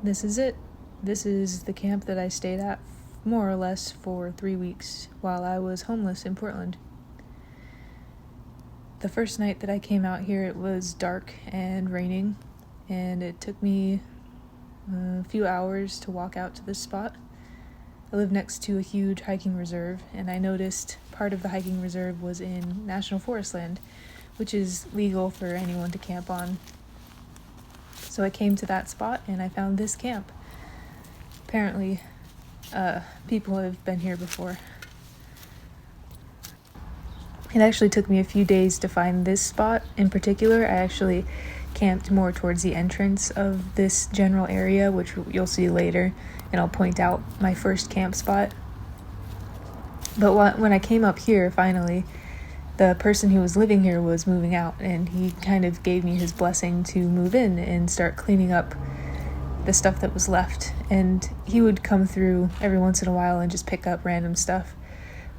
this is it. This is the camp that I stayed at more or less for 3 weeks while I was homeless in Portland. The first night that I came out here, it was dark and raining, and it took me a few hours to walk out to this spot. I live next to a huge hiking reserve, and I noticed part of the hiking reserve was in National Forest land, which is legal for anyone to camp on. So I came to that spot and I found this camp. Apparently, people have been here before. It actually took me a few days to find this spot in particular. I actually camped more towards the entrance of this general area, which you'll see later, and I'll point out my first camp spot. But when I came up here, finally, the person who was living here was moving out, and he kind of gave me his blessing to move in and start cleaning up the stuff that was left. And he would come through every once in a while and just pick up random stuff.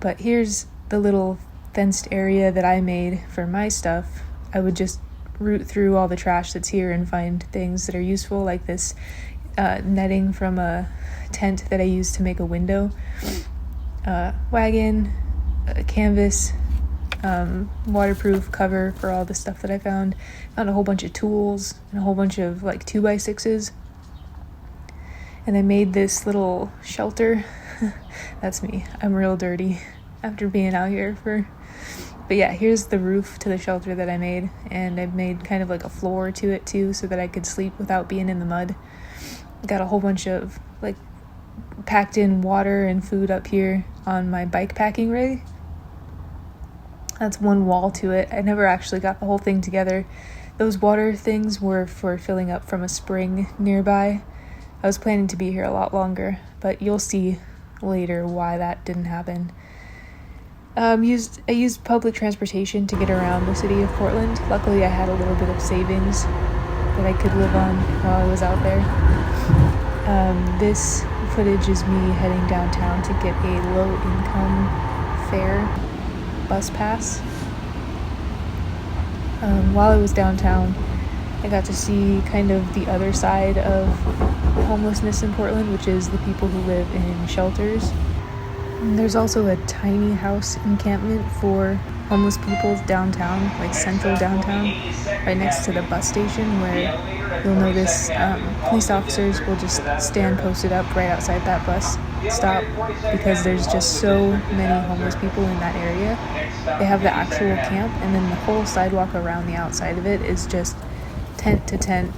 But here's the little fenced area that I made for my stuff. I would just root through all the trash that's here and find things that are useful, like this netting from a tent that I used to make a window, wagon, a canvas, waterproof cover for all the stuff that I found a whole bunch of tools and a whole bunch of like 2x6s, and I made this little shelter. That's me. I'm real dirty after being out here but yeah, here's the roof to the shelter that I made, and I made kind of like a floor to it too so that I could sleep without being in the mud. Got a whole bunch of like packed in water and food up here on my bike packing rig. That's one wall to it. I never actually got the whole thing together. Those water things were for filling up from a spring nearby. I was planning to be here a lot longer, but you'll see later why that didn't happen. I used public transportation to get around the city of Portland. Luckily, I had a little bit of savings that I could live on while I was out there. This footage is me heading downtown to get a low-income fare bus pass. While I was downtown, I got to see kind of the other side of homelessness in Portland, which is the people who live in shelters. And there's also a tiny house encampment for homeless people downtown, like central downtown, right next to the bus station, where you'll notice police officers will just stand posted up right outside that bus stop because there's just so many homeless people in that area. They have the actual camp, and then the whole sidewalk around the outside of it is just tent to tent,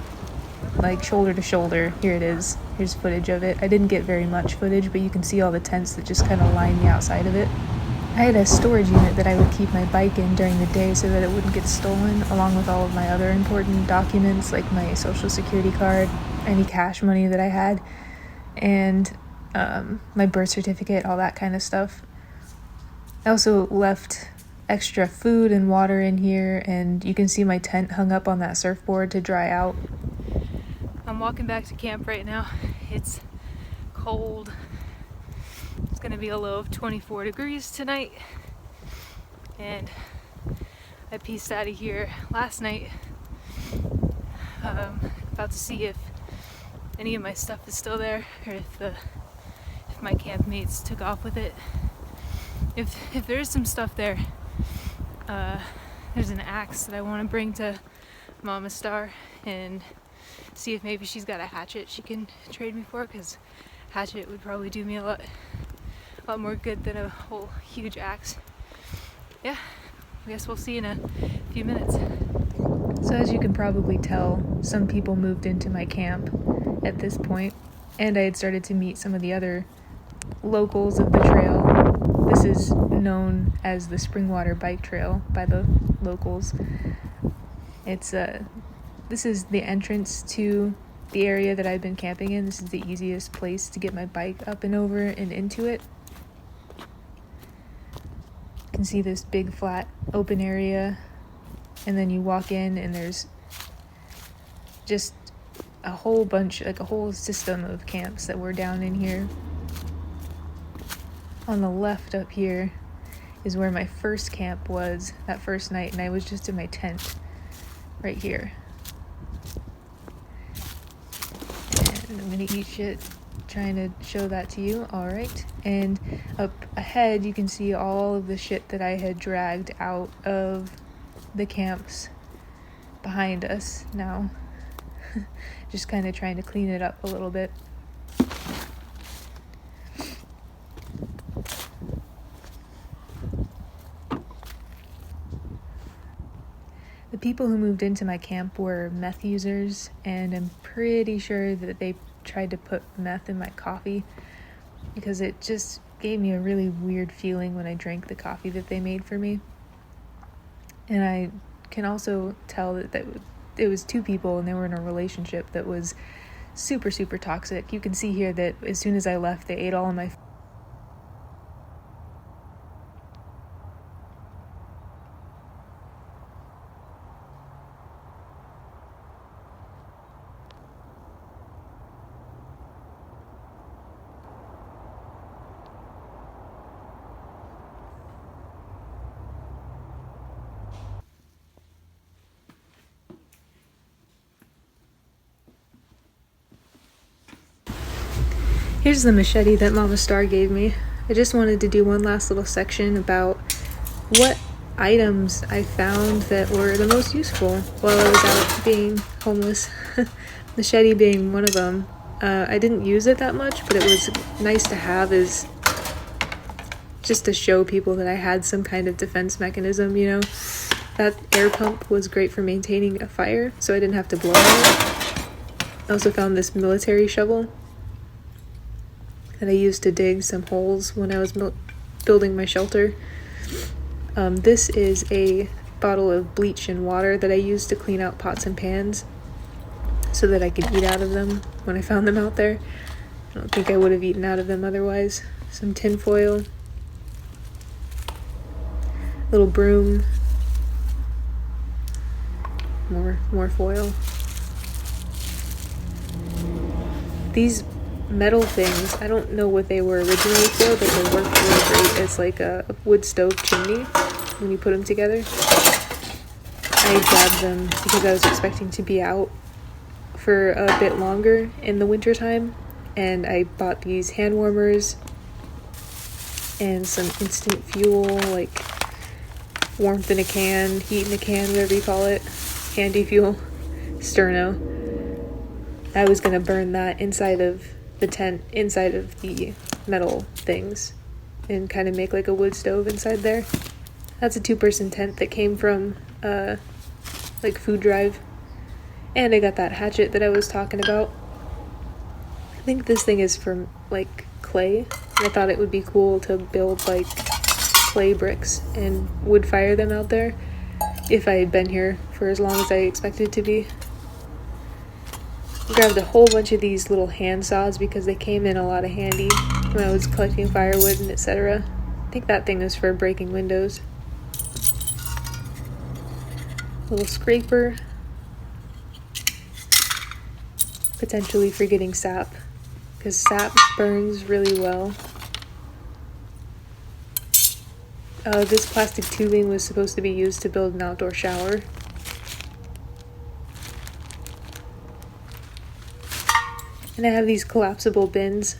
like shoulder to shoulder. Here it is. Here's footage of it. I didn't get very much footage, but you can see all the tents that just kind of line the outside of it. I had a storage unit that I would keep my bike in during the day so that it wouldn't get stolen, along with all of my other important documents like my social security card, any cash money that I had, and my birth certificate, all that kind of stuff. I also left extra food and water in here, and you can see my tent hung up on that surfboard to dry out. I'm walking back to camp right now. It's cold. It's gonna be a low of 24 degrees tonight, and I pieced out of here last night. About to see if any of my stuff is still there, or if my campmates took off with it. If there is some stuff there, there's an axe that I want to bring to Mama Star and see if maybe she's got a hatchet she can trade me for, because hatchet would probably do me a lot more good than a whole huge axe. Yeah, I guess we'll see in a few minutes. So as you can probably tell, some people moved into my camp at this point, and I had started to meet some of the other locals of the trail. This is known as the Springwater Bike Trail by the locals. This is the entrance to the area that I've been camping in. This is the easiest place to get my bike up and over and into it. You can see this big flat open area, and then you walk in and there's just a whole bunch, like a whole system of camps that were down in here. On the left up here is where my first camp was that first night, and I was just in my tent right here. And And I'm gonna eat shit, trying to show that to you. All right. And up ahead, you can see all of the shit that I had dragged out of the camps behind us now. Just kind of trying to clean it up a little bit. The people who moved into my camp were meth users, and I'm pretty sure that they tried to put meth in my coffee because it just gave me a really weird feeling when I drank the coffee that they made for me. And I can also tell that it was two people and they were in a relationship that was super, super toxic. You can see here that as soon as I left, they ate all of my Here's the machete that Mama Star gave me. I just wanted to do one last little section about what items I found that were the most useful while I was out being homeless. Machete being one of them. I didn't use it that much, but it was nice to have as just to show people that I had some kind of defense mechanism, you know. That air pump was great for maintaining a fire, so I didn't have to blow on it. I also found this military shovel that I used to dig some holes when I was building my shelter. This is a bottle of bleach and water that I used to clean out pots and pans so that I could eat out of them when I found them out there. I don't think I would have eaten out of them otherwise. Some tin foil, little broom, more foil. These metal things, I don't know what they were originally for, but they worked really great as like a wood stove chimney when you put them together. I grabbed them because I was expecting to be out for a bit longer in the wintertime, and I bought these hand warmers and some instant fuel, like warmth in a can, heat in a can, whatever you call it, handy fuel, Sterno. I was gonna burn that inside of the tent, inside of the metal things, and kind of make like a wood stove inside there. That's a 2-person tent that came from like Food Drive. And I got that hatchet that I was talking about. I think this thing is from like clay. I thought it would be cool to build like clay bricks and wood fire them out there if I had been here for as long as I expected to be. I grabbed a whole bunch of these little hand saws because they came in a lot of handy when I was collecting firewood and etc. I think that thing was for breaking windows. Little scraper, potentially for getting sap, because sap burns really well. This plastic tubing was supposed to be used to build an outdoor shower. And I have these collapsible bins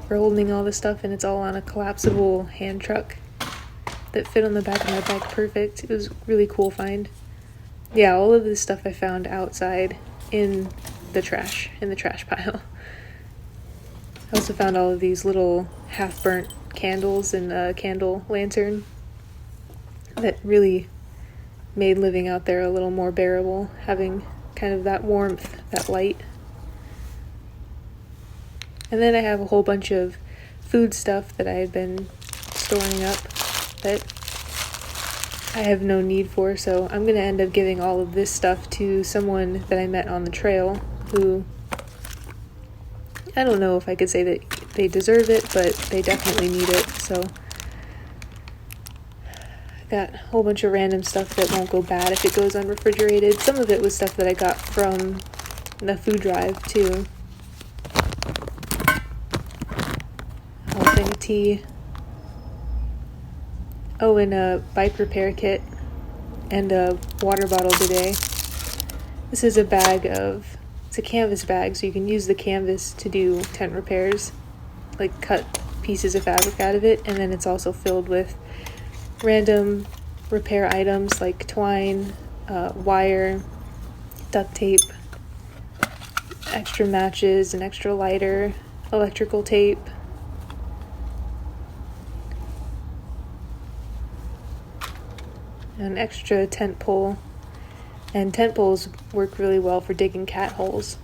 for holding all this stuff, and it's all on a collapsible hand truck that fit on the back of my bike perfect. It was a really cool find. Yeah, all of this stuff I found outside in the trash pile. I also found all of these little half-burnt candles and a candle lantern that really made living out there a little more bearable, having kind of that warmth, that light. And then I have a whole bunch of food stuff that I had been storing up that I have no need for, so I'm going to end up giving all of this stuff to someone that I met on the trail who, I don't know if I could say that they deserve it, but they definitely need it. So I got a whole bunch of random stuff that won't go bad if it goes unrefrigerated. Some of it was stuff that I got from the food drive too. A whole thing of tea. Oh, and a bike repair kit and a water bottle today. This is a bag of It's a canvas bag, so you can use the canvas to do tent repairs, like cut pieces of fabric out of it, and then it's also filled with random repair items like twine, wire, duct tape, extra matches, an extra lighter, electrical tape. An extra tent pole. And tent poles work really well for digging cat holes.